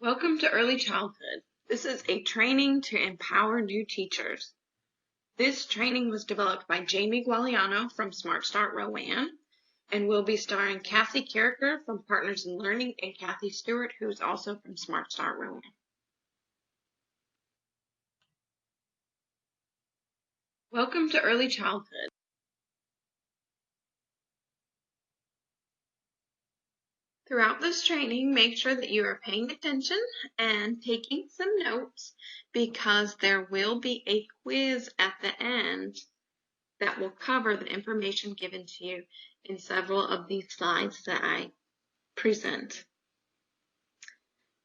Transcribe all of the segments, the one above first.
Welcome to Early Childhood. This is a training to empower new teachers. This training was developed by Jamie Gualiano from Smart Start Rowan and will be starring Kathy Carricker from Partners in Learning and Kathy Stewart, who is also from Smart Start Rowan. Welcome to Early Childhood. Throughout this training, make sure that you are paying attention and taking some notes because there will be a quiz at the end that will cover the information given to you in several of these slides that I present.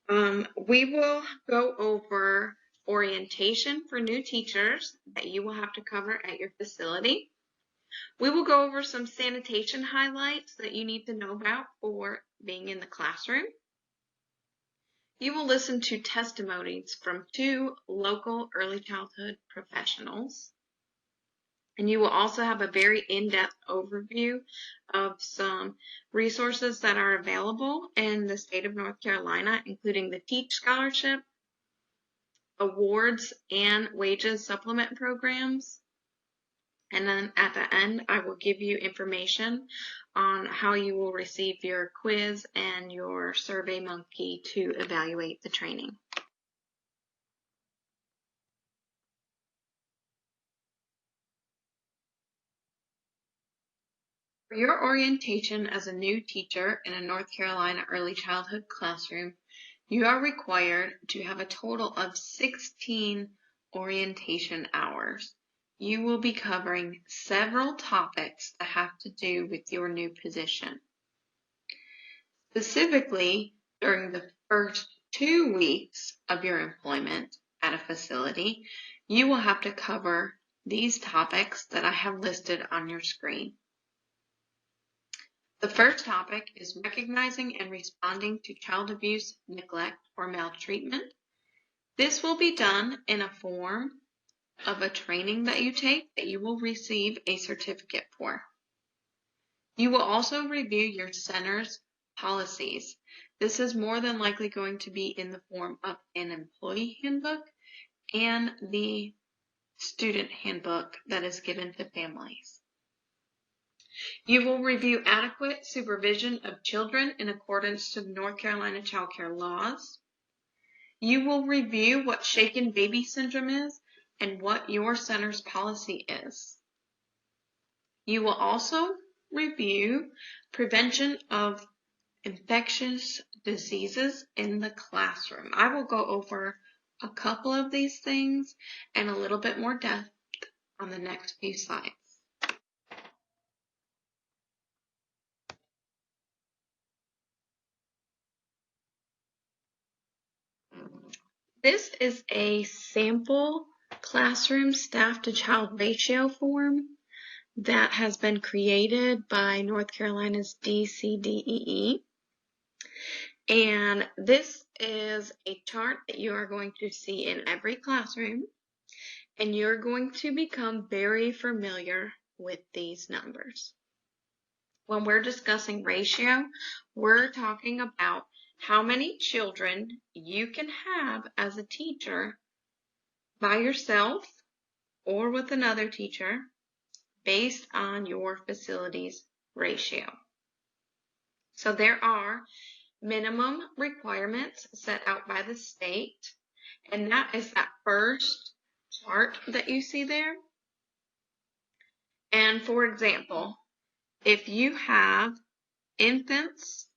We will go over orientation for new teachers that you will have to cover at your facility. We will go over some sanitation highlights that you need to know about for being in the classroom. You will listen to testimonies from 2 local early childhood professionals. And you will also have a very in-depth overview of some resources that are available in the state of North Carolina, including the Teach Scholarship, awards, and wages supplement programs. And then at the end, I will give you information on how you will receive your quiz and your SurveyMonkey to evaluate the training. For your orientation as a new teacher in a North Carolina early childhood classroom, you are required to have a total of 16 orientation hours. You will be covering several topics that have to do with your new position. Specifically, during the first 2 weeks of your employment at a facility, you will have to cover these topics that I have listed on your screen. The first topic is recognizing and responding to child abuse, neglect, or maltreatment. This will be done in a form of a training that you take that you will receive a certificate for. You will also review your center's policies. This is more than likely going to be in the form of an employee handbook and the student handbook that is given to families. You will review adequate supervision of children in accordance to the North Carolina child care laws. You will review what shaken baby syndrome is and what your center's policy is. You will also review prevention of infectious diseases in the classroom. I will go over a couple of these things and a little bit more depth on the next few slides. This is a sample classroom staff to child ratio form that has been created by North Carolina's DCDEE. And this is a chart that you are going to see in every classroom, and you're going to become very familiar with these numbers. When we're discussing ratio, we're talking about how many children you can have as a teacher by yourself or with another teacher based on your facility's ratio. So there are minimum requirements set out by the state, and that is that first chart that you see there. And for example, if you have infants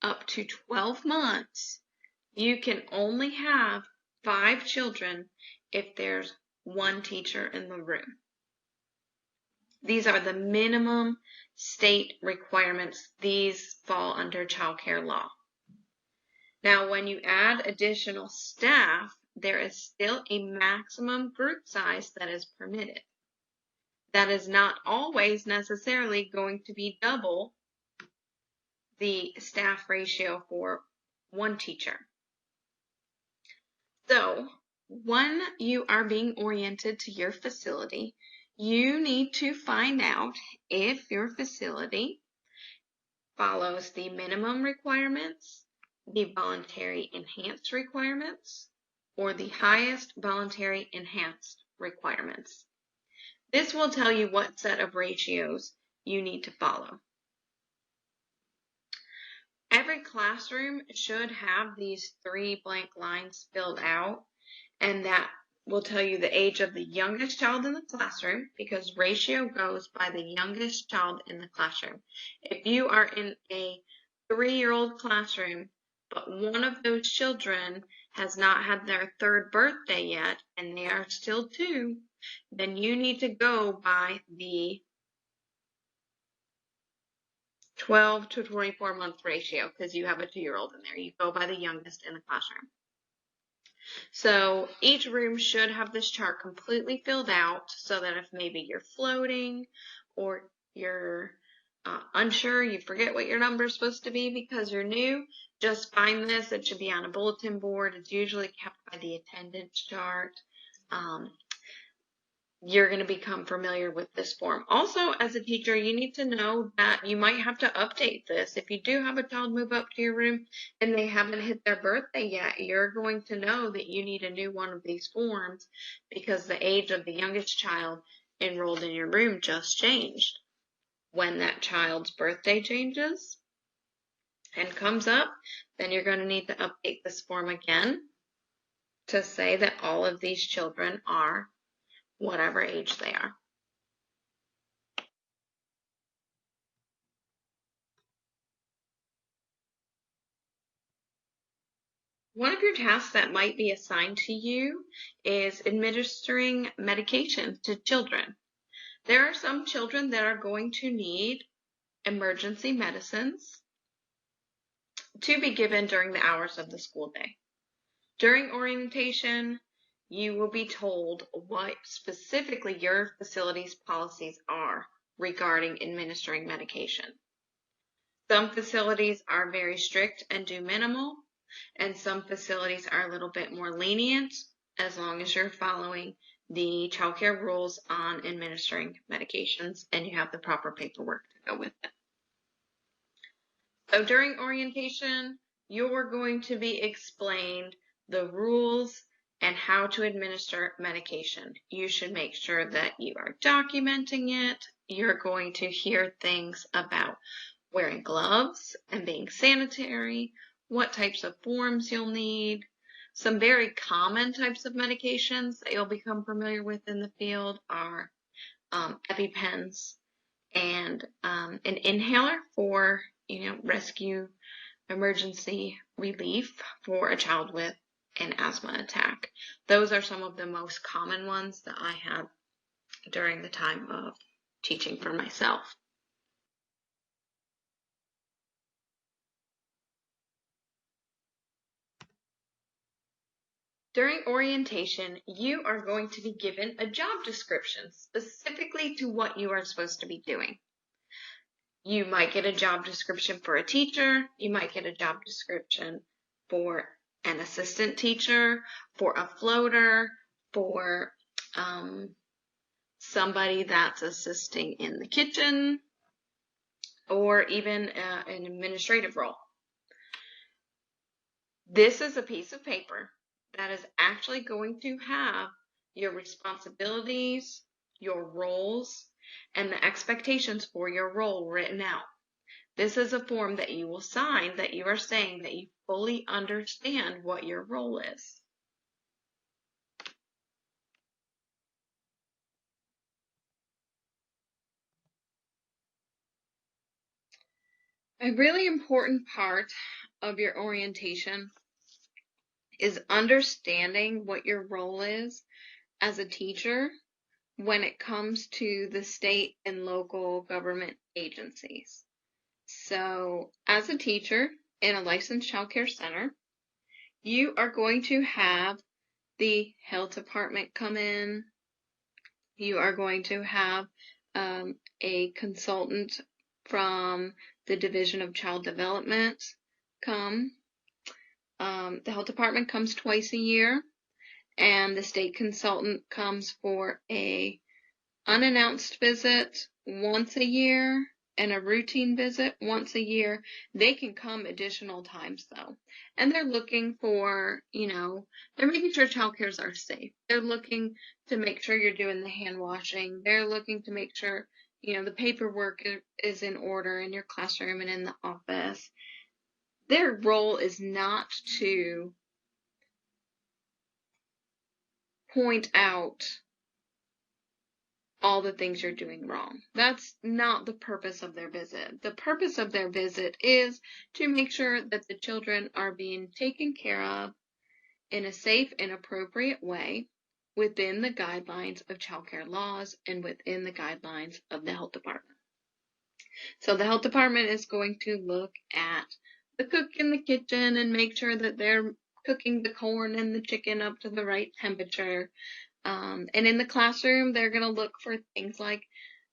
up to 12 months, you can only have 5 children if there's 1 teacher in the room. These are the minimum state requirements. These fall under child care law. Now, when you add additional staff, there is still a maximum group size that is permitted. That is not always necessarily going to be double the staff ratio for 1 teacher. So, when you are being oriented to your facility, you need to find out if your facility follows the minimum requirements the voluntary enhanced requirements or the highest voluntary enhanced requirements. This will tell you what set of ratios you need to follow. Every classroom should have these 3 blank lines filled out, and that will tell you the age of the youngest child in the classroom, because ratio goes by the youngest child in the classroom. If you are in a 3-year-old classroom, but one of those children has not had their 3rd birthday yet, and they are still 2, then you need to go by the 12 to 24 month ratio, because you have a 2-year-old in there. You go by the youngest in the classroom. So each room should have this chart completely filled out, so that if maybe you're floating or you're unsure, you forget what your number is supposed to be because you're new, just find this. It should be on a bulletin board. It's usually kept by the attendance chart. You're going to become familiar with this form. Also, as a teacher, you need to know that you might have to update this. If you do have a child move up to your room and they haven't hit their birthday yet, you're going to know that you need a new one of these forms because the age of the youngest child enrolled in your room just changed. When that child's birthday changes and comes up, then you're going to need to update this form again to say that all of these children are whatever age they are. One of your tasks that might be assigned to you is administering medication to children. There are some children that are going to need emergency medicines to be given during the hours of the school day. During orientation, you will be told what specifically your facility's policies are regarding administering medication. Some facilities are very strict and do minimal, and some facilities are a little bit more lenient as long as you're following the child care rules on administering medications and you have the proper paperwork to go with it. So during orientation, you're going to be explained the rules and how to administer medication. You should make sure that you are documenting it. You're going to hear things about wearing gloves and being sanitary, what types of forms you'll need. Some very common types of medications that you'll become familiar with in the field are EpiPens and an inhaler for rescue emergency relief for a child with an asthma attack. Those are some of the most common ones that I had during the time of teaching for myself. During orientation, you are going to be given a job description specifically to what you are supposed to be doing. You might get a job description for a teacher. You might get a job description for an assistant teacher, for a floater, for somebody that's assisting in the kitchen, or even an administrative role. This is a piece of paper that is actually going to have your responsibilities, your roles, and the expectations for your role written out. This is a form that you will sign that you are saying that you fully understand what your role is. A really important part of your orientation is understanding what your role is as a teacher when it comes to the state and local government agencies. So, as a teacher in a licensed child care center, you are going to have the health department come in. You are going to have a consultant from the Division of Child Development come. The health department comes twice a year, and the state consultant comes for a unannounced visit once a year, and a routine visit once a year. They can come additional times though. And they're looking for, they're making sure childcares are safe. They're looking to make sure you're doing the hand washing. They're looking to make sure, the paperwork is in order in your classroom and in the office. Their role is not to point out all the things you're doing wrong. That's not the purpose of their visit. The purpose of their visit is to make sure that the children are being taken care of in a safe and appropriate way within the guidelines of child care laws and within the guidelines of the health department. So the health department is going to look at the cook in the kitchen and make sure that they're cooking the corn and the chicken up to the right temperature. And in the classroom, they're going to look for things like,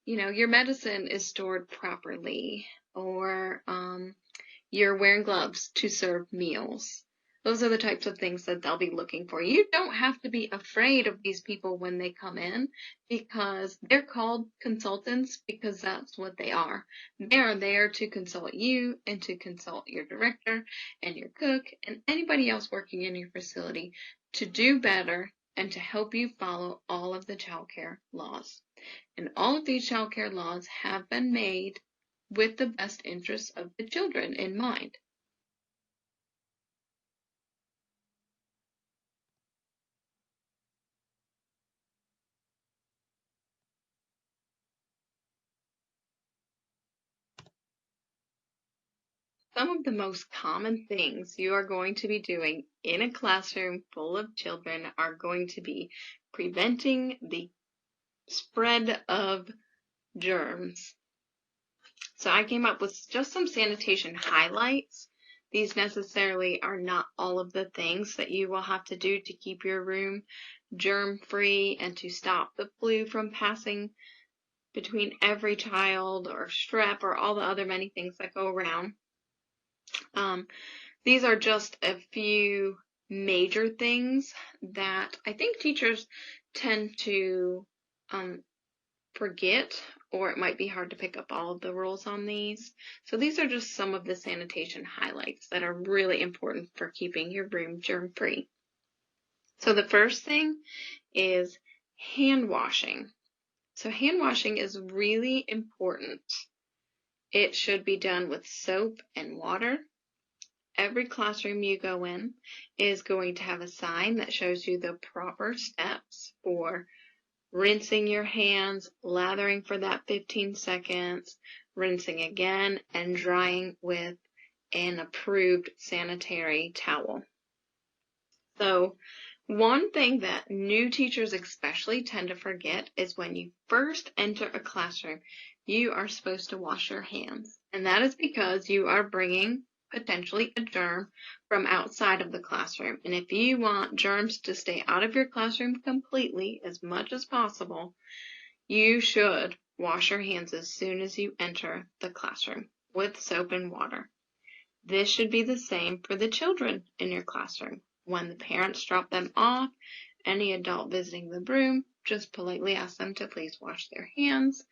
your medicine is stored properly, or you're wearing gloves to serve meals. Those are the types of things that they'll be looking for. You don't have to be afraid of these people when they come in, because they're called consultants because that's what they are. They are there to consult you and to consult your director and your cook and anybody else working in your facility to do better and to help you follow all of the child care laws. And all of these child care laws have been made with the best interests of the children in mind. Some of the most common things you are going to be doing in a classroom full of children are going to be preventing the spread of germs. So I came up with just some sanitation highlights. These necessarily are not all of the things that you will have to do to keep your room germ-free and to stop the flu from passing between every child, or strep, or all the other many things that go around. These are just a few major things that I think teachers tend to forget, or it might be hard to pick up all of the rules on these. So these are just some of the sanitation highlights that are really important for keeping your room germ-free. So the first thing is hand washing. So hand washing is really important. It should be done with soap and water. Every classroom you go in is going to have a sign that shows you the proper steps for rinsing your hands, lathering for that 15 seconds, rinsing again, and drying with an approved sanitary towel. So one thing that new teachers especially tend to forget is when you first enter a classroom, you are supposed to wash your hands. And that is because you are bringing potentially a germ from outside of the classroom. And if you want germs to stay out of your classroom completely as much as possible, you should wash your hands as soon as you enter the classroom with soap and water. This should be the same for the children in your classroom. When the parents drop them off, any adult visiting the room, just politely ask them to please wash their hands.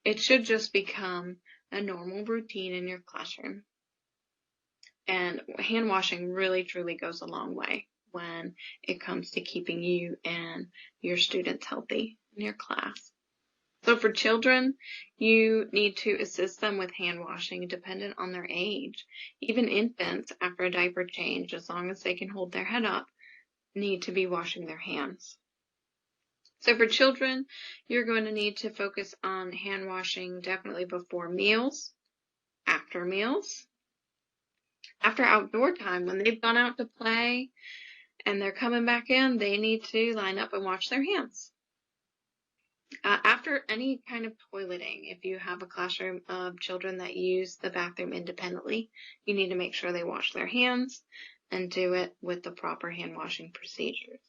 It should just become a normal routine in your classroom. And hand washing really, truly goes a long way when it comes to keeping you and your students healthy in your class. So for children, you need to assist them with hand washing dependent on their age. Even infants, after a diaper change, as long as they can hold their head up, need to be washing their hands. So for children, you're going to need to focus on hand washing definitely before meals, after meals, after outdoor time. When they've gone out to play and they're coming back in, they need to line up and wash their hands. After any kind of toileting, if you have a classroom of children that use the bathroom independently, you need to make sure they wash their hands and do it with the proper hand washing procedures.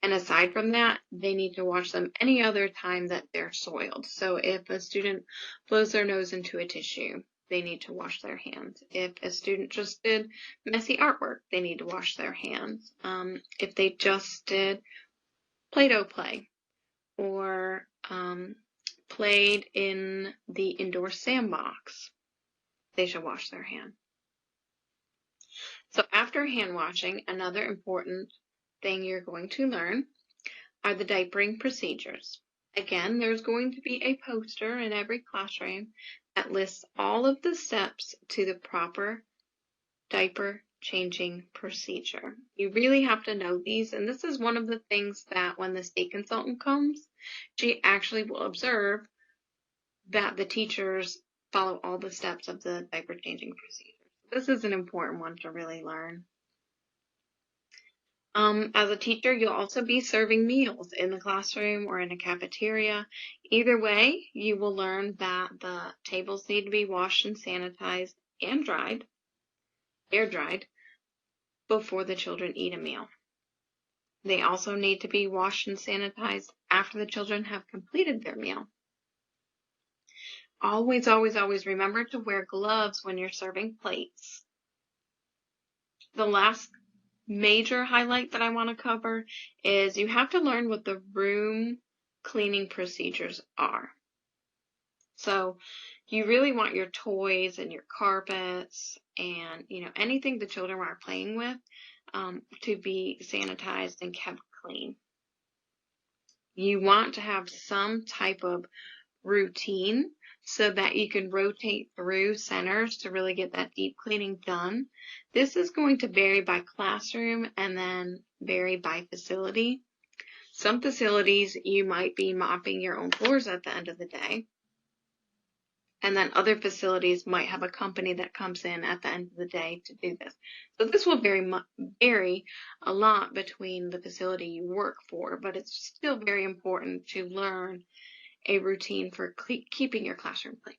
And aside from that, they need to wash them any other time that they're soiled. So if a student blows their nose into a tissue, they need to wash their hands. If a student just did messy artwork, they need to wash their hands. If they just did Play-Doh play, or played in the indoor sandbox, they should wash their hands. So after hand washing, another important thing you're going to learn are the diapering procedures. Again, there's going to be a poster in every classroom that lists all of the steps to the proper diaper changing procedure. You really have to know these, and this is one of the things that when the state consultant comes, she actually will observe that the teachers follow all the steps of the diaper changing procedure. This is an important one to really learn. As a teacher, you'll also be serving meals in the classroom or in a cafeteria. Either way, you will learn that the tables need to be washed and sanitized and dried, air dried, before the children eat a meal. They also need to be washed and sanitized after the children have completed their meal. Always, always, always remember to wear gloves when you're serving plates. The last major highlight that I want to cover is you have to learn what the room cleaning procedures are. So you really want your toys and your carpets and anything the children are playing with to be sanitized and kept clean. You want to have some type of routine so that you can rotate through centers to really get that deep cleaning done. This is going to vary by classroom and then vary by facility. Some facilities you might be mopping your own floors at the end of the day. And then other facilities might have a company that comes in at the end of the day to do this. So this will vary a lot between the facility you work for, but it's still very important to learn a routine for keeping your classroom clean.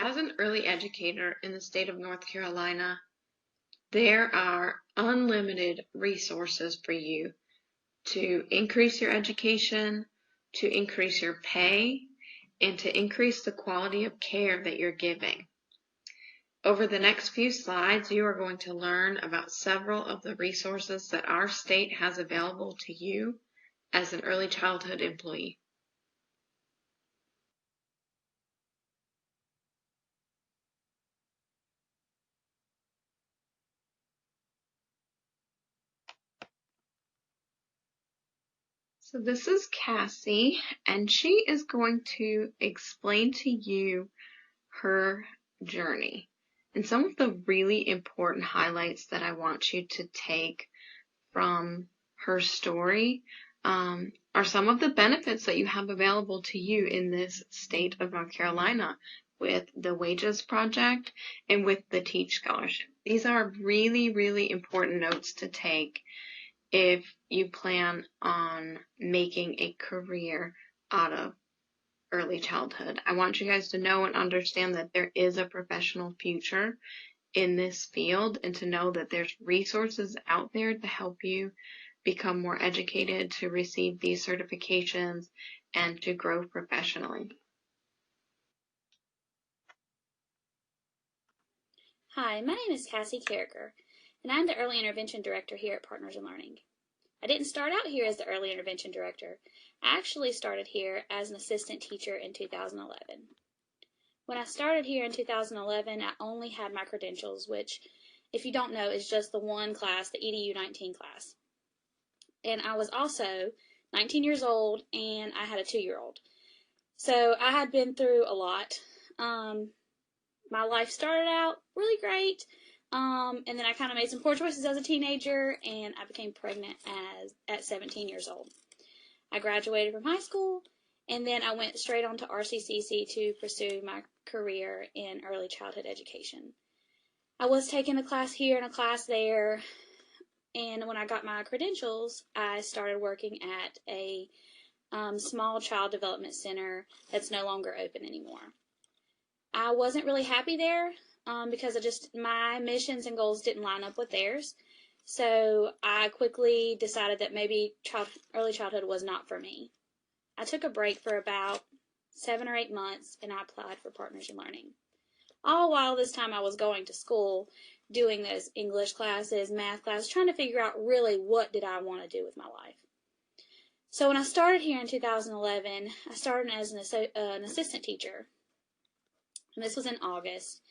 As an early educator in the state of North Carolina, there are unlimited resources for you to increase your education, to increase your pay, and to increase the quality of care that you're giving. Over the next few slides, you are going to learn about several of the resources that our state has available to you as an early childhood employee. So this is Cassie, and she is going to explain to you her journey. And some of the really important highlights that I want you to take from her story are some of the benefits that you have available to you in this state of North Carolina with the Wages Project and with the Teach Scholarship. These are really, really important notes to take if you plan on making a career out of early childhood. I want you guys to know and understand that there is a professional future in this field and to know that there's resources out there to help you become more educated, to receive these certifications, and to grow professionally. Hi, my name is Cassie Carricker, and I'm the Early Intervention Director here at Partners in Learning. I didn't start out here as the Early Intervention Director. I actually started here as an assistant teacher in 2011. When I started here in 2011, I only had my credentials, which, if you don't know, is just the one class, the EDU 19 class. And I was also 19 years old, and I had a 2-year-old. So I had been through a lot. My life started out really great, and then I kind of made some poor choices as a teenager, and I became pregnant at 17 years old. I graduated from high school, and then I went straight on to RCCC to pursue my career in early childhood education. I was taking a class here and a class there, and when I got my credentials, I started working at a small child development center that's no longer open anymore. I wasn't really happy there because my missions and goals didn't line up with theirs. So I quickly decided that maybe early childhood was not for me. I took a break for about 7 or 8 months, and I applied for Partners in Learning. All while this time I was going to school, doing those English classes, math classes, trying to figure out really what did I want to do with my life. So when I started here in 2011, I started as an assistant teacher, and this was in August.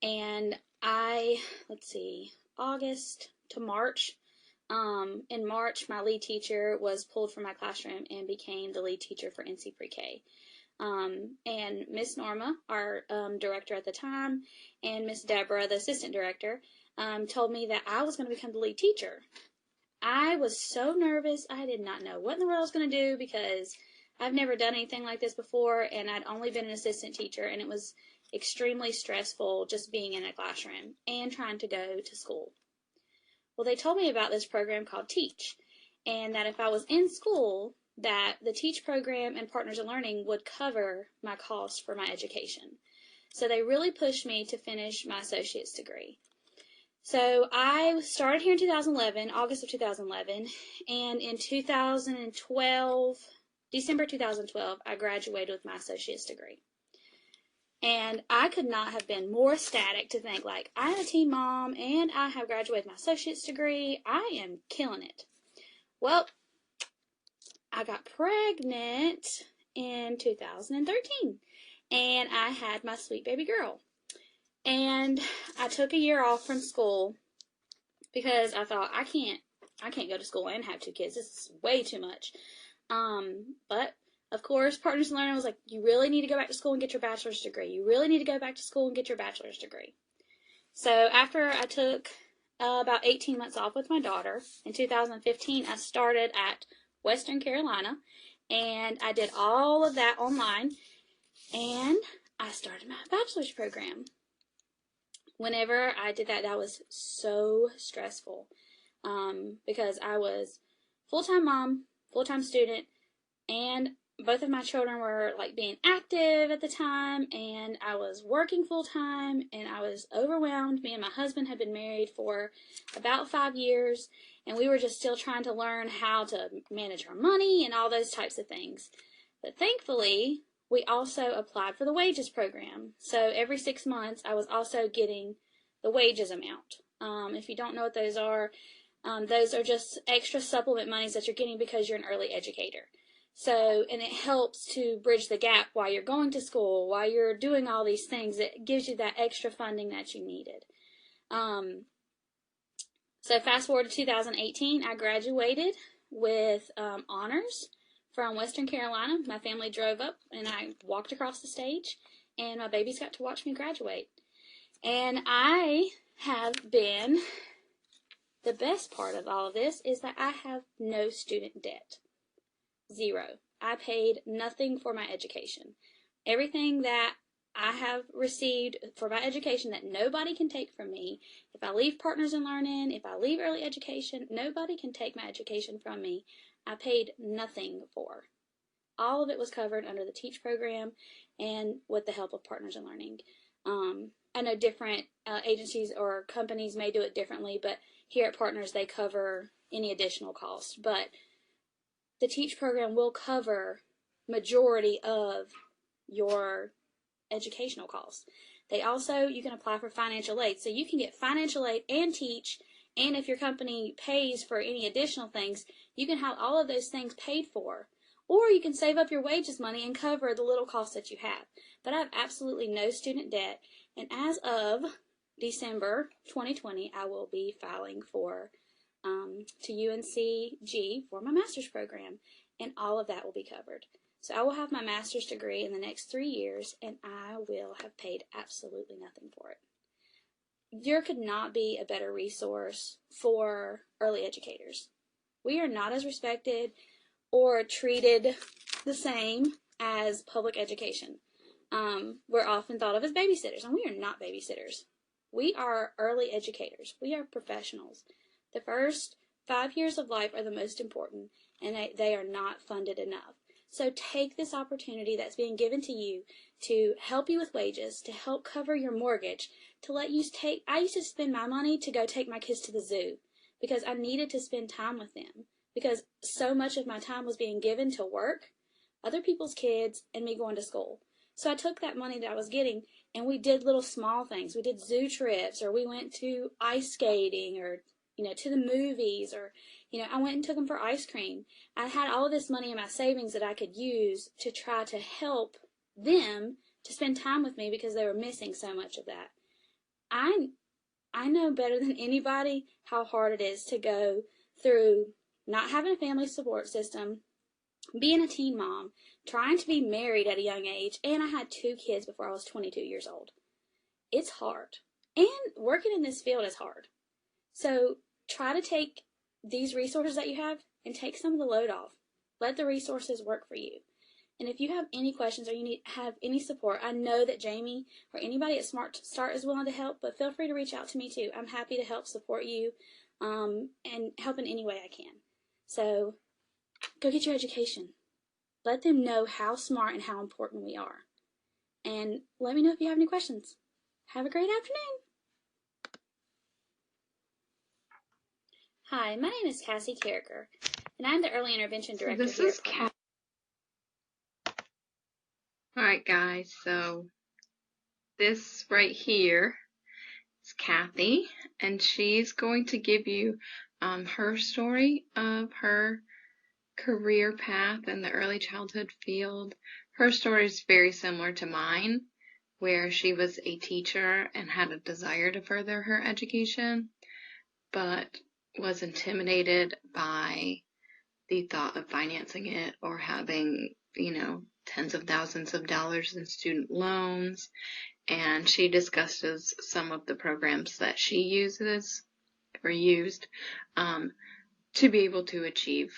And August to March. In March, my lead teacher was pulled from my classroom and became the lead teacher for NC Pre-K. And Miss Norma, our director at the time, and Miss Deborah, the assistant director, told me that I was going to become the lead teacher. I was so nervous. I did not know what in the world I was going to do because I've never done anything like this before, and I'd only been an assistant teacher, and it was extremely stressful just being in a classroom and trying to go to school. Well, they told me about this program called Teach, and that if I was in school, that the Teach program and Partners in Learning would cover my costs for my education. So they really pushed me to finish my associate's degree. So I started here in 2011, August of 2011, and in December 2012, I graduated with my associate's degree. And I could not have been more ecstatic to think, like, I'm a teen mom, and I have graduated my associate's degree. I am killing it. Well, I got pregnant in 2013, and I had my sweet baby girl. And I took a year off from school because I thought, I can't go to school and have 2 kids. This is way too much. But of course, Partners in Learning was like, you really need to go back to school and get your bachelor's degree. You really need to go back to school and get your bachelor's degree. So after I took about 18 months off with my daughter, in 2015, I started at Western Carolina, and I did all of that online, and I started my bachelor's program. Whenever I did that, that was so stressful because I was full-time mom, full-time student, and both of my children were like being active at the time, and I was working full-time, and I was overwhelmed. Me and my husband had been married for about 5 years, and we were just still trying to learn how to manage our money and all those types of things. But thankfully, we also applied for the wages program. So every 6 months, I was also getting the wages amount. If you don't know what those are just extra supplement monies that you're getting because you're an early educator. So, and it helps to bridge the gap while you're going to school, while you're doing all these things. It gives you that extra funding that you needed. So fast forward to 2018, I graduated with honors from Western Carolina. My family drove up, and I walked across the stage, and my babies got to watch me graduate. And I have been, the best part of all of this is that I have no student debt. 0. I paid nothing for my education. Everything that I have received for my education that nobody can take from me, if I leave Partners in Learning, if I leave early education, nobody can take my education from me. I paid nothing for. All of it was covered under the Teach program and with the help of Partners in Learning. I know different agencies or companies may do it differently, but here at Partners, they cover any additional costs. But the Teach program will cover majority of your educational costs. They also, you can apply for financial aid. So you can get financial aid and Teach, and if your company pays for any additional things, you can have all of those things paid for. Or you can save up your wages money and cover the little costs that you have. But I have absolutely no student debt, and as of December 2020, I will be filing for to UNCG for my master's program, and all of that will be covered. So I will have my master's degree in the next 3 years, and I will have paid absolutely nothing for it. There could not be a better resource for early educators. We are not as respected or treated the same as public education. We're often thought of as babysitters, and we are not babysitters. We are early educators. We are professionals. The first 5 years of life are the most important, and they are not funded enough. So take this opportunity that's being given to you to help you with wages, to help cover your mortgage, to let you take, I used to spend my money to go take my kids to the zoo because I needed to spend time with them, because so much of my time was being given to work other people's kids, and me going to school. So I took that money that I was getting and we did little small things. We did zoo trips, or we went to ice skating, or, to the movies, or, I went and took them for ice cream. I had all of this money in my savings that I could use to try to help them to spend time with me because they were missing so much of that. I I know better than anybody how hard it is to go through not having a family support system, being a teen mom, trying to be married at a young age, and I had 2 kids before I was 22 years old. It's hard. And working in this field is hard. So try to take these resources that you have and take some of the load off. Let the resources work for you. And if you have any questions or you have any support, I know that Jamie or anybody at Smart Start is willing to help, but feel free to reach out to me too. I'm happy to help support you and help in any way I can. So go get your education. Let them know how smart and how important we are. And let me know if you have any questions. Have a great afternoon. Hi, my name is Cassie Carricker, and I'm the Early Intervention Director This here is at Partners. Alright guys, so this right here is Kathy, and she's going to give you her story of her career path in the early childhood field. Her story is very similar to mine, where she was a teacher and had a desire to further her education, but was intimidated by the thought of financing it or having, tens of thousands of dollars in student loans. And she discusses some of the programs that she uses or used to be able to achieve,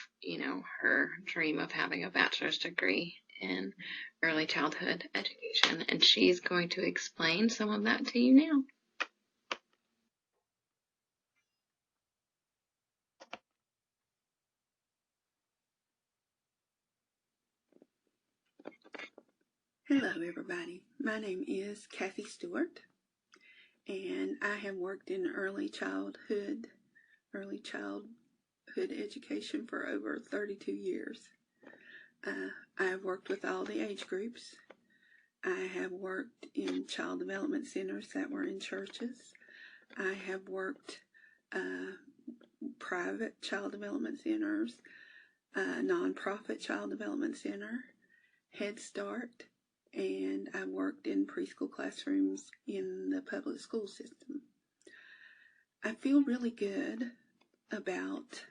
her dream of having a bachelor's degree in early childhood education. And she's going to explain some of that to you now. Hello everybody, my name is Kathy Stewart, and I have worked in early childhood education for over 32 years. I have worked with all the age groups. I have worked in child development centers that were in churches. I have worked private child development centers, nonprofit child development center, Head Start, and I worked in preschool classrooms in the public school system. I feel really good about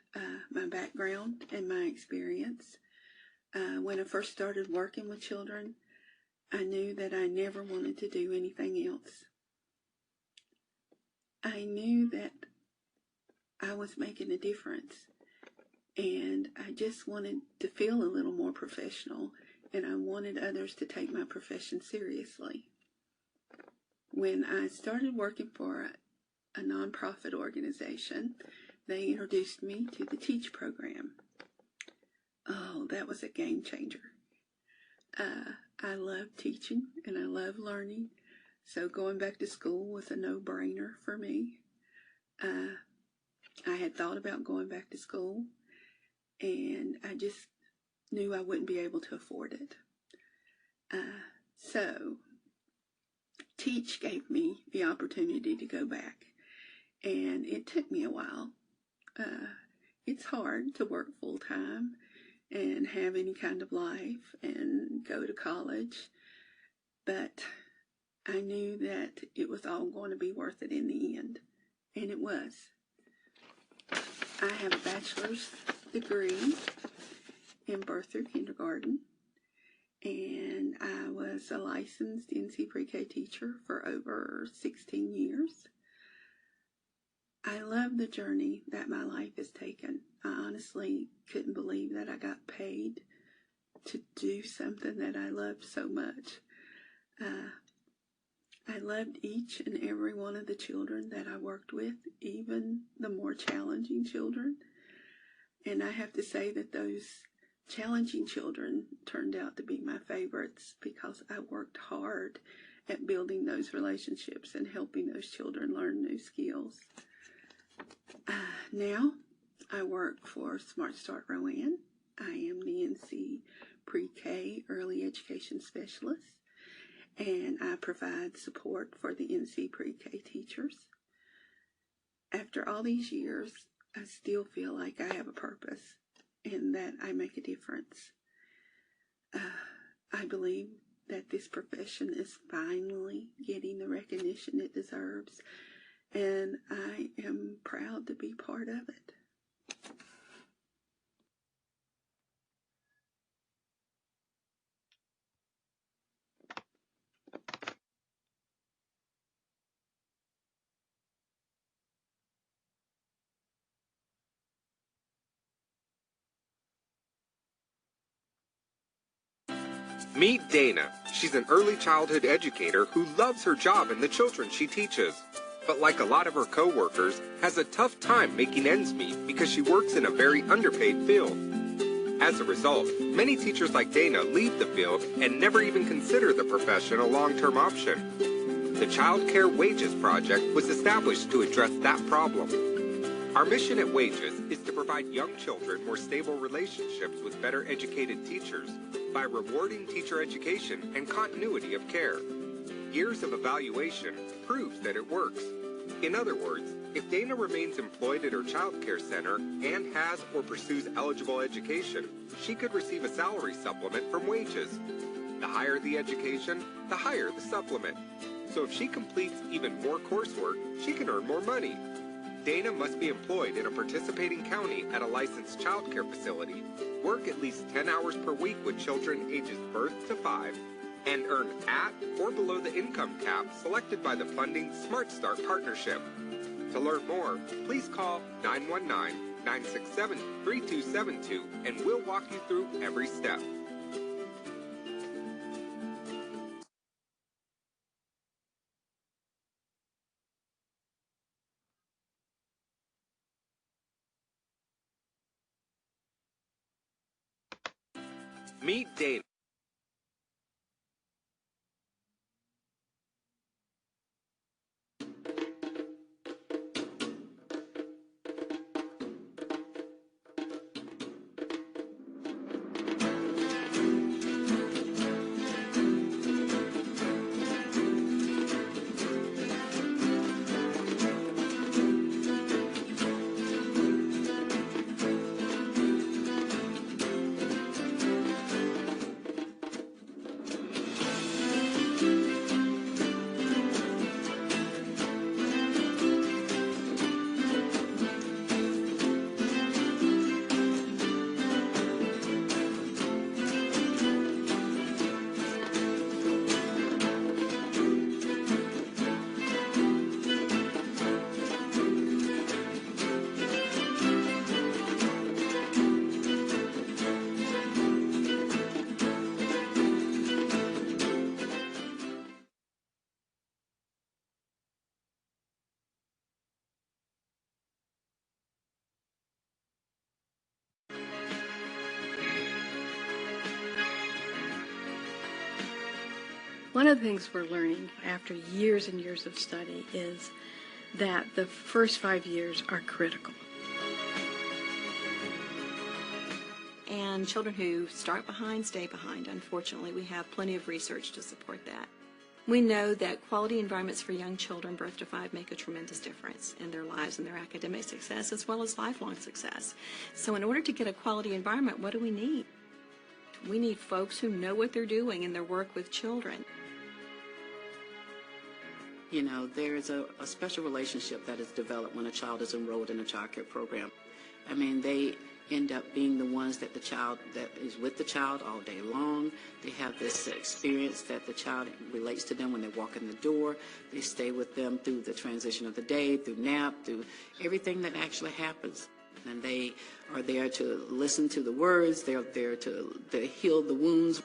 my background and my experience. When I first started working with children, I knew that I never wanted to do anything else. I knew that I was making a difference, and I just wanted to feel a little more professional, and I wanted others to take my profession seriously. When I started working for a nonprofit organization, they introduced me to the TEACH program. Oh, that was a game changer. I love teaching and I love learning, so going back to school was a no-brainer for me. I had thought about going back to school, and I just knew I wouldn't be able to afford it. So TEACH gave me the opportunity to go back, and it took me a while. It's hard to work full-time and have any kind of life and go to college, but I knew that it was all going to be worth it in the end, and it was. I have a bachelor's degree in birth through kindergarten, and I was a licensed NC Pre-K teacher for over 16 years. I love the journey that my life has taken. I honestly couldn't believe that I got paid to do something that I loved so much. I loved each and every one of the children that I worked with, even the more challenging children. And I have to say that those challenging children turned out to be my favorites because I worked hard at building those relationships and helping those children learn new skills. Now I work for Smart Start Rowan. I am the NC pre-K early education specialist, and I provide support for the NC pre-K teachers. After all these years, I still feel like I have a purpose and that I make a difference. I believe that this profession is finally getting the recognition it deserves, and I am proud to be part of it. Meet Dana. She's an early childhood educator who loves her job and the children she teaches. But like a lot of her co-workers, has a tough time making ends meet because she works in a very underpaid field. As a result, many teachers like Dana leave the field and never even consider the profession a long-term option. The Child Care Wages Project was established to address that problem. Our mission at Wages is to provide young children more stable relationships with better educated teachers by rewarding teacher education and continuity of care. Years of evaluation proves that it works. In other words, if Dana remains employed at her child care center and has or pursues eligible education, she could receive a salary supplement from Wages. The higher the education, the higher the supplement. So if she completes even more coursework, she can earn more money. Dana must be employed in a participating county at a licensed child care facility, work at least 10 hours per week with children ages birth to 5, and earn at or below the income cap selected by the funding Smart Start Partnership. To learn more, please call 919-967-3272 and we'll walk you through every step. Meet Dana. One of the things we're learning after years and years of study is that the first 5 years are critical. And children who start behind stay behind. Unfortunately, we have plenty of research to support that. We know that quality environments for young children birth to 5 make a tremendous difference in their lives and their academic success as well as lifelong success. So in order to get a quality environment, what do we need? We need folks who know what they're doing in their work with children. You know, there's a special relationship that is developed when a child is enrolled in a child care program. I mean, they end up being the ones that is with the child all day long. They have this experience that the child relates to them when they walk in the door. They stay with them through the transition of the day, through nap, through everything that actually happens. And they are there to listen to the words. They're there to heal the wounds.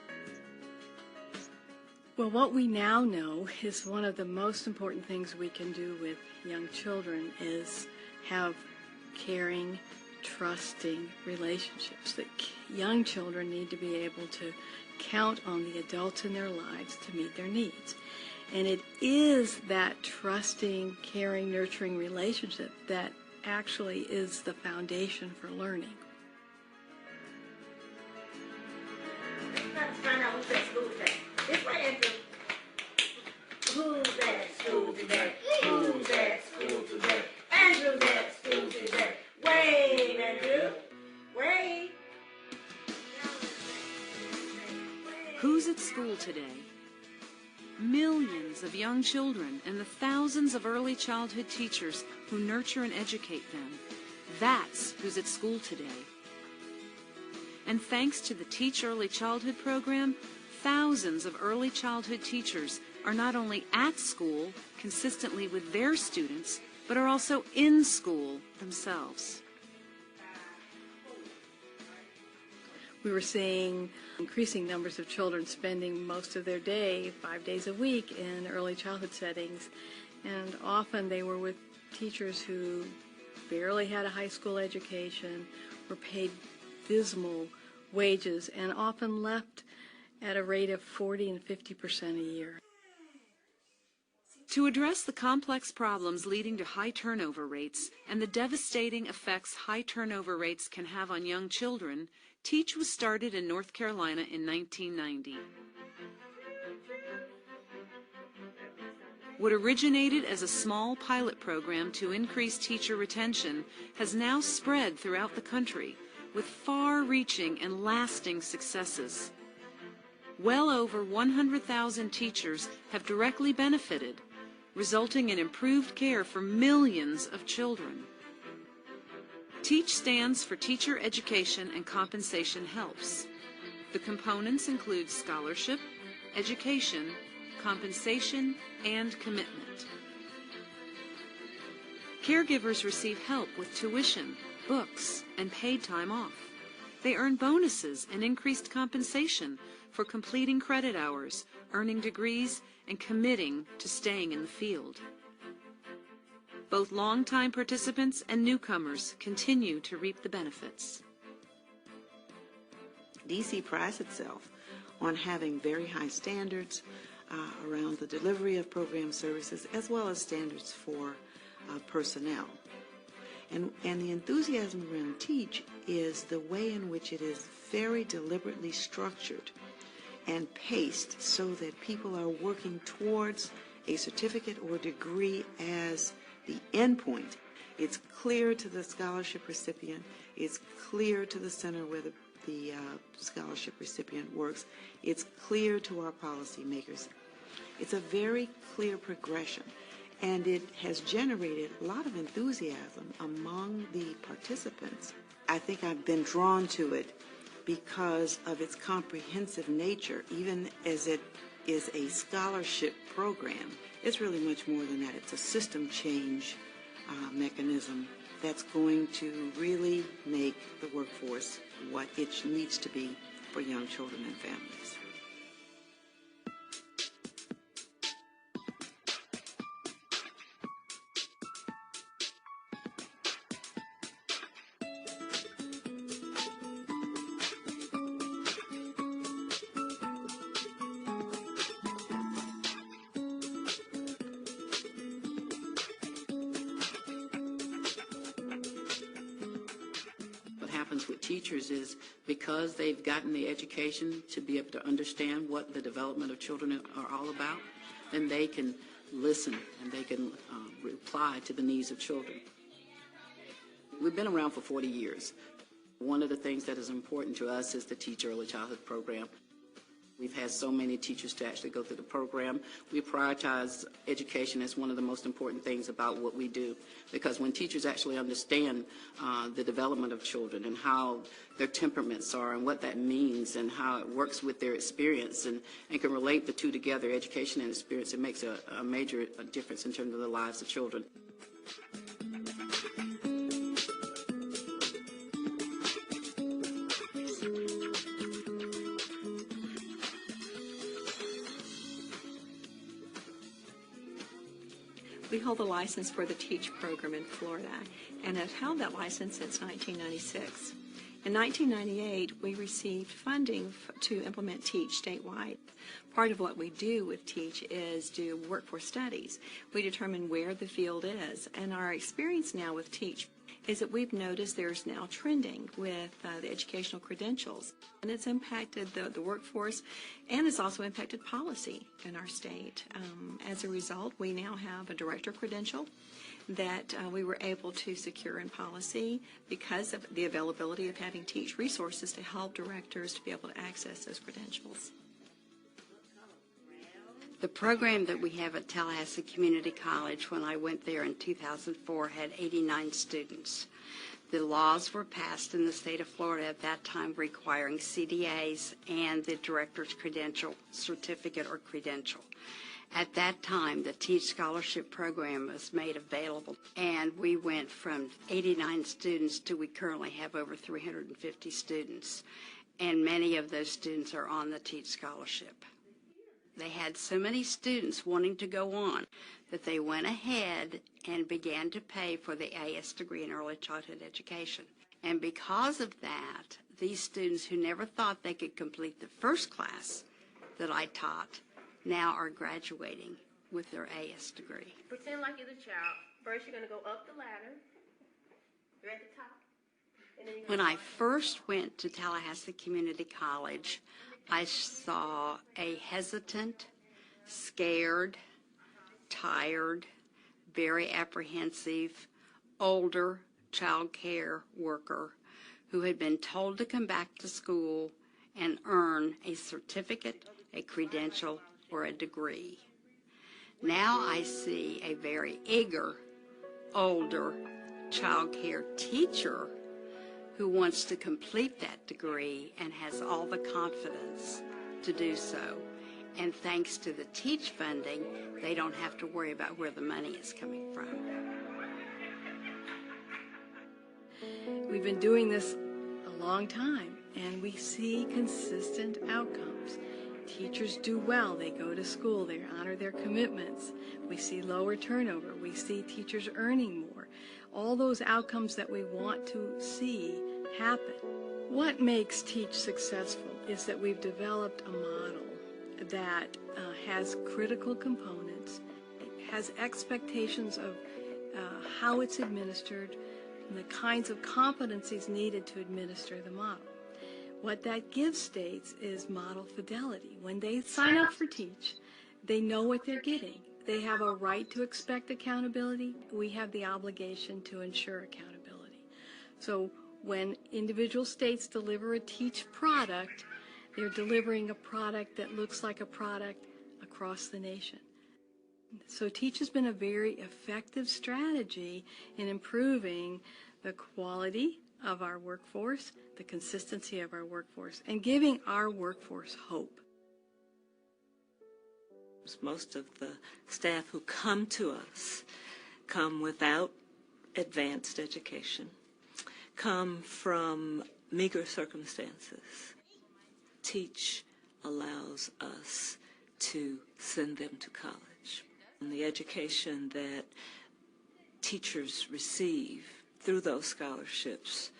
Well, what we now know is one of the most important things we can do with young children is have caring, trusting relationships. That young children need to be able to count on the adults in their lives to meet their needs. And it is that trusting, caring, nurturing relationship that actually is the foundation for learning. find out who's at school today. It's right, Andrew. Who's at school today? Who's at school today? Andrew's at school today. Wave, Andrew. Wave. Who's at school today? Millions of young children and the thousands of early childhood teachers who nurture and educate them. That's who's at school today. And thanks to the Teach Early Childhood program, thousands of early childhood teachers are not only at school consistently with their students, but are also in school themselves. We were seeing increasing numbers of children spending most of their day, 5 days a week, in early childhood settings, and often they were with teachers who barely had a high school education, were paid dismal wages, and often left at a rate of 40% and 50% a year. To address the complex problems leading to high turnover rates and the devastating effects high turnover rates can have on young children, Teach was started in North Carolina in 1990. What originated as a small pilot program to increase teacher retention has now spread throughout the country with far-reaching and lasting successes. Well over 100,000 teachers have directly benefited, resulting in improved care for millions of children. TEACH stands for Teacher Education and Compensation Helps. The components include scholarship, education, compensation, and commitment. Caregivers receive help with tuition, books, and paid time off. They earn bonuses and increased compensation for completing credit hours, earning degrees, and committing to staying in the field. Both longtime participants and newcomers continue to reap the benefits. DC prides itself on having very high standards around the delivery of program services as well as standards for personnel. And the enthusiasm around TEACH is the way in which it is very deliberately structured and paced so that people are working towards a certificate or degree as the end point. It's clear to the scholarship recipient, it's clear to the center where the scholarship recipient works, it's clear to our policymakers. It's a very clear progression, and it has generated a lot of enthusiasm among the participants. I think I've been drawn to it because of its comprehensive nature, even as it is a scholarship program. It's really much more than that. It's a system change mechanism that's going to really make the workforce what it needs to be for young children and families. With teachers is because they've gotten the education to be able to understand what the development of children are all about, then they can listen and they can reply to the needs of children. We've been around for 40 years. One of the things that is important to us is the Teach Early Childhood program. We've had so many teachers to actually go through the program. We prioritize education as one of the most important things about what we do, because when teachers actually understand the development of children and how their temperaments are and what that means and how it works with their experience and can relate the two together, education and experience, it makes a major difference in terms of the lives of children. We hold the license for the TEACH program in Florida and have held that license since 1996. In 1998, we received funding to implement TEACH statewide. Part of what we do with TEACH is do workforce studies. We determine where the field is, and our experience now with TEACH is that we've noticed there's now trending with the educational credentials, and it's impacted the workforce, and it's also impacted policy in our state. As a result, we now have a director credential that we were able to secure in policy because of the availability of having teach resources to help directors to be able to access those credentials. The program that we have at Tallahassee Community College, when I went there in 2004, had 89 students. The laws were passed in the state of Florida at that time requiring CDAs and the director's credential, certificate or credential. At that time, the Teach Scholarship Program was made available, and we went from 89 students to we currently have over 350 students, and many of those students are on the Teach Scholarship. They had so many students wanting to go on that they went ahead and began to pay for the AS degree in early childhood education. And because of that, these students who never thought they could complete the first class that I taught now are graduating with their AS degree. Pretend like you're the child. First, you're going to go up the ladder. You're at the top. And then When I first went to Tallahassee Community College, I saw a hesitant, scared, tired, very apprehensive, older child care worker who had been told to come back to school and earn a certificate, a credential, or a degree. Now I see a very eager, older child care teacher who wants to complete that degree and has all the confidence to do so. And thanks to the Teach funding, they don't have to worry about where the money is coming from. We've been doing this a long time, and we see consistent outcomes. Teachers do well. They go to school. They honor their commitments. We see lower turnover. We see teachers earning more. All those outcomes that we want to see happen. What makes Teach successful is that we've developed a model that has critical components, has expectations of how it's administered, and the kinds of competencies needed to administer the model. What that gives states is model fidelity. When they sign up for Teach, they know what they're getting. They have a right to expect accountability. We have the obligation to ensure accountability. So when individual states deliver a Teach product, they're delivering a product that looks like a product across the nation. So Teach has been a very effective strategy in improving the quality of our workforce, the consistency of our workforce, and giving our workforce hope. Most of the staff who come to us come without advanced education, come from meager circumstances. Teach allows us to send them to college. And the education that teachers receive through those scholarships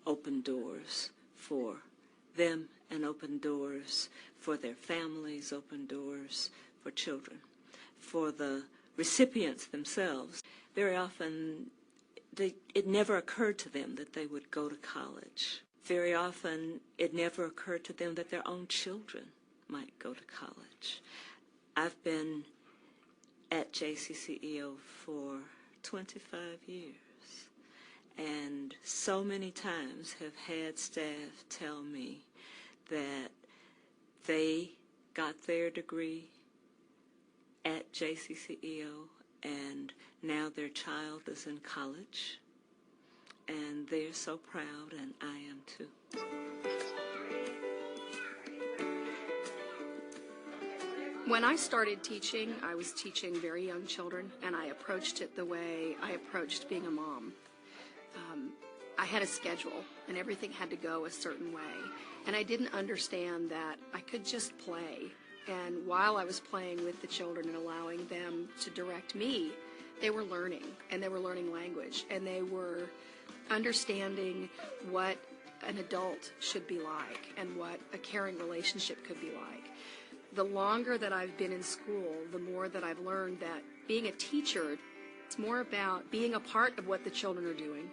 open doors for them and open doors for their families, open doors for children. For the recipients themselves, very often it never occurred to them that they would go to college. Very often it never occurred to them that their own children might go to college. I've been at JCCEO for 25 years, and so many times have had staff tell me that they got their degree at JCCEO, and now their child is in college, and they're so proud, and I am too. When I started teaching, I was teaching very young children, and I approached it the way I approached being a mom. I had a schedule, and everything had to go a certain way, and I didn't understand that I could just play. And while I was playing with the children and allowing them to direct me, they were learning, and they were learning language, and they were understanding what an adult should be like and what a caring relationship could be like. The longer that I've been in school, the more that I've learned that being a teacher, it's more about being a part of what the children are doing,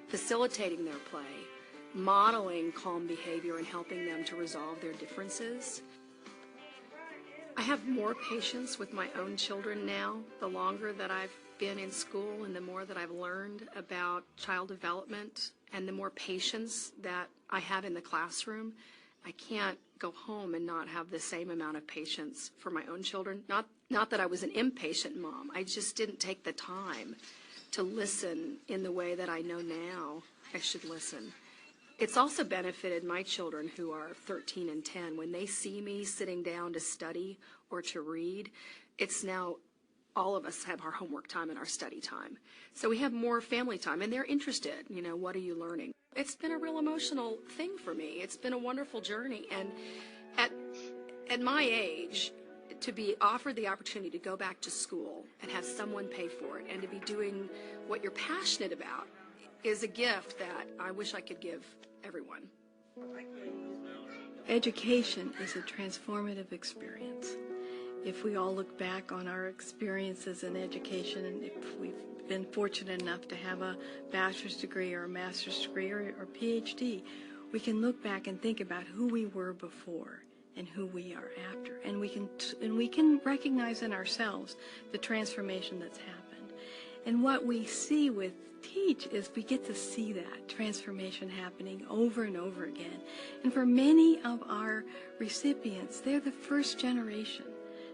facilitating their play, modeling calm behavior and helping them to resolve their differences. I have more patience with my own children now, the longer that I've been in school and the more that I've learned about child development and the more patience that I have in the classroom. I can't go home and not have the same amount of patience for my own children. Not that I was an impatient mom. I just didn't take the time to listen in the way that I know now I should listen. It's also benefited my children who are 13 and 10. When they see me sitting down to study or to read, it's now all of us have our homework time and our study time. So we have more family time, and they're interested. You know, what are you learning? It's been a real emotional thing for me. It's been a wonderful journey. And at my age, to be offered the opportunity to go back to school and have someone pay for it and to be doing what you're passionate about is a gift that I wish I could give everyone. Education is a transformative experience. If we all look back on our experiences in education, and if we've been fortunate enough to have a bachelor's degree or a master's degree or PhD, we can look back and think about who we were before and who we are after, and we can recognize in ourselves the transformation that's happened. And what we see with Teach is we get to see that transformation happening over and over again. And for many of our recipients, they're the first generation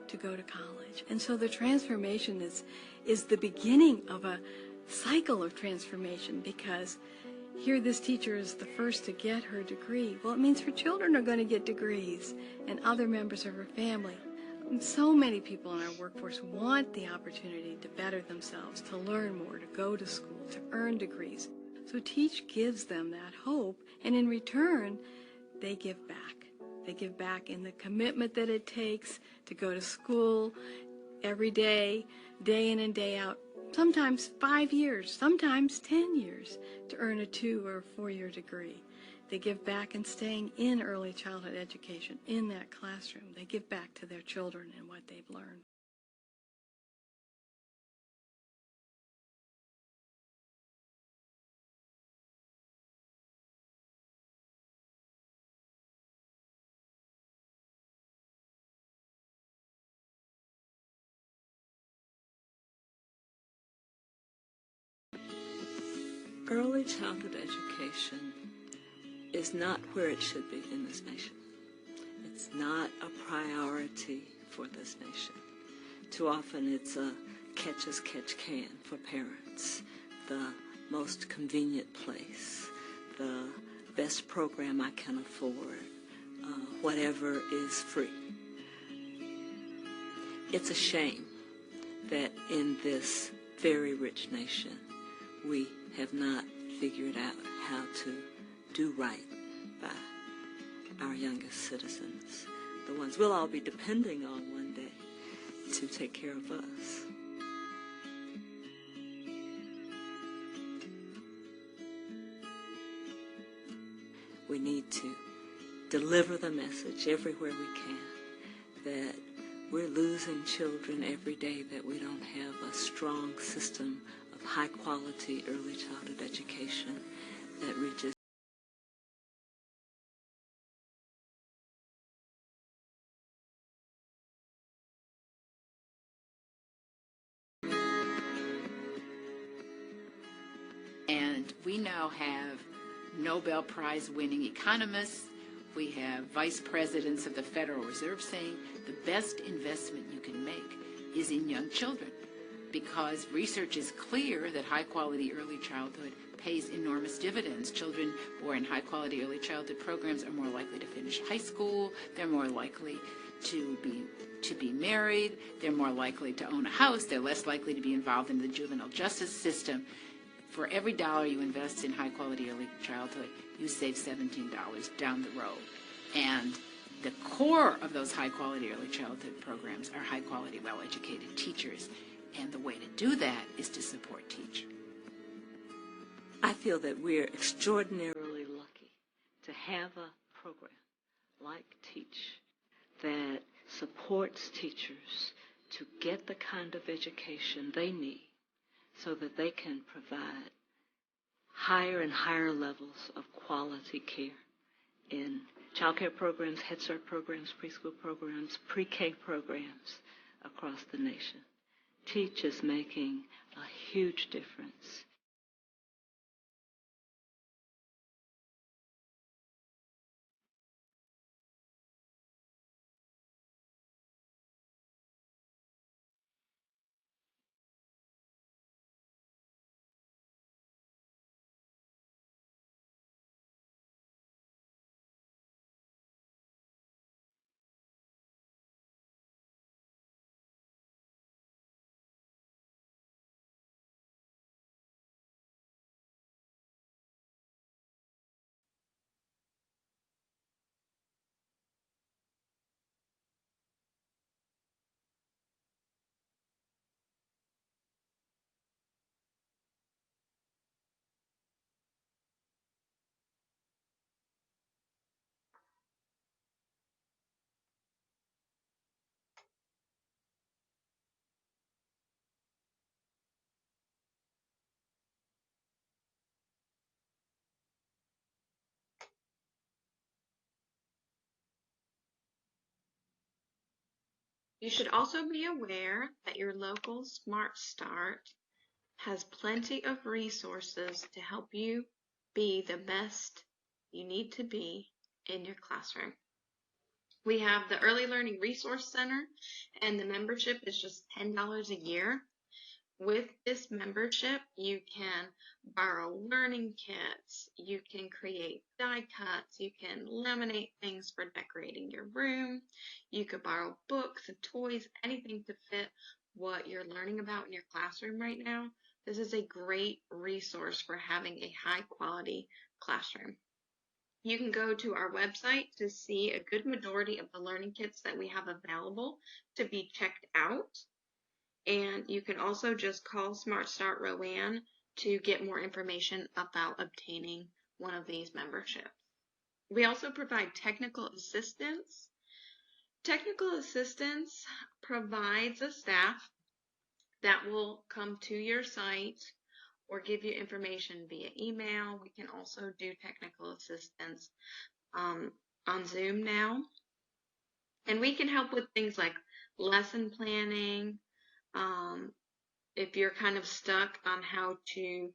to go to college. And so the transformation is the beginning of a cycle of transformation, because here this teacher is the first to get her degree. Well, it means her children are going to get degrees, and other members of her family. So many people in our workforce want the opportunity to better themselves, to learn more, to go to school, to earn degrees. So Teach gives them that hope, and in return, they give back. They give back in the commitment that it takes to go to school every day, day in and day out, sometimes 5 years, sometimes 10 years, to earn a 2 or 4 year degree. They give back in staying in early childhood education, in that classroom. They give back to their children and what they've learned. Early childhood education is not where it should be in this nation. It's not a priority for this nation. Too often it's a catch as catch can for parents, the most convenient place, the best program I can afford, whatever is free. It's a shame that in this very rich nation we have not figured out how to do right by our youngest citizens, the ones we'll all be depending on one day to take care of us. We need to deliver the message everywhere we can that we're losing children every day, that we don't have a strong system of high-quality early childhood education that reaches And we now have Nobel Prize winning economists. We have vice presidents of the Federal Reserve saying the best investment you can make is in young children, because research is clear that high-quality early childhood pays enormous dividends. Children who are in high-quality early childhood programs are more likely to finish high school. They're more likely to be married. They're more likely to own a house. They're less likely to be involved in the juvenile justice system. For every dollar you invest in high-quality early childhood, you save $17 down the road. And the core of those high-quality early childhood programs are high-quality, well-educated teachers. And the way to do that is to support Teach. I feel that we're extraordinarily lucky to have a program like Teach that supports teachers to get the kind of education they need so that they can provide higher and higher levels of quality care in child care programs, Head Start programs, preschool programs, pre-K programs across the nation. Teach is making a huge difference. You should also be aware that your local Smart Start has plenty of resources to help you be the best you need to be in your classroom. We have the Early Learning Resource Center, and the membership is just $10 a year. With this membership, you can borrow learning kits, you can create die cuts, you can laminate things for decorating your room, you could borrow books and toys, anything to fit what you're learning about in your classroom right now. This is a great resource for having a high quality classroom. You can go to our website to see a good majority of the learning kits that we have available to be checked out. And you can also just call Smart Start Rowan to get more information about obtaining one of these memberships. We also provide technical assistance. Technical assistance provides a staff that will come to your site or give you information via email. We can also do technical assistance on Zoom now. And we can help with things like lesson planning, if you're kind of stuck on how to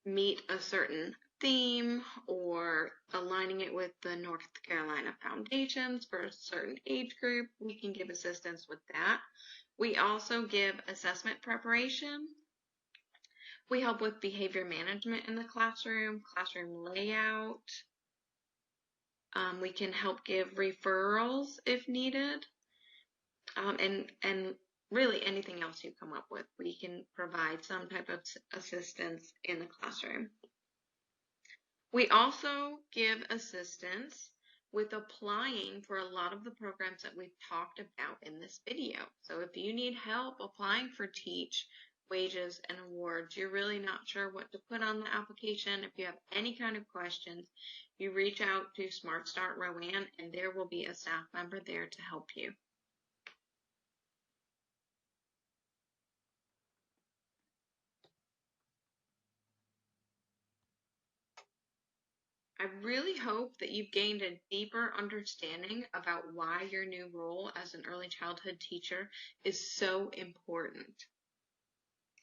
meet a certain theme or aligning it with the North Carolina Foundations for a certain age group, we can give assistance with that. We also give assessment preparation. We help with behavior management in the classroom, classroom layout. We can help give referrals if needed, and really anything else you come up with. We can provide some type of assistance in the classroom. We also give assistance with applying for a lot of the programs that we've talked about in this video. So if you need help applying for Teach, Wages, and Awards, you're really not sure what to put on the application, if you have any kind of questions, you reach out to Smart Start Rowan, and there will be a staff member there to help you. I really hope that you've gained a deeper understanding about why your new role as an early childhood teacher is so important.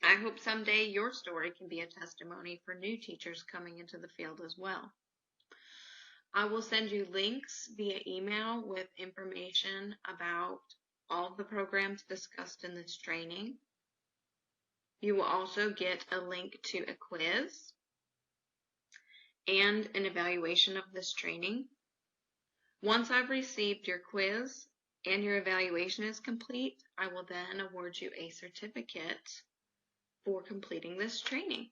I hope someday your story can be a testimony for new teachers coming into the field as well. I will send you links via email with information about all of the programs discussed in this training. You will also get a link to a quiz and an evaluation of this training. Once I've received your quiz and your evaluation is complete, I will then award you a certificate for completing this training.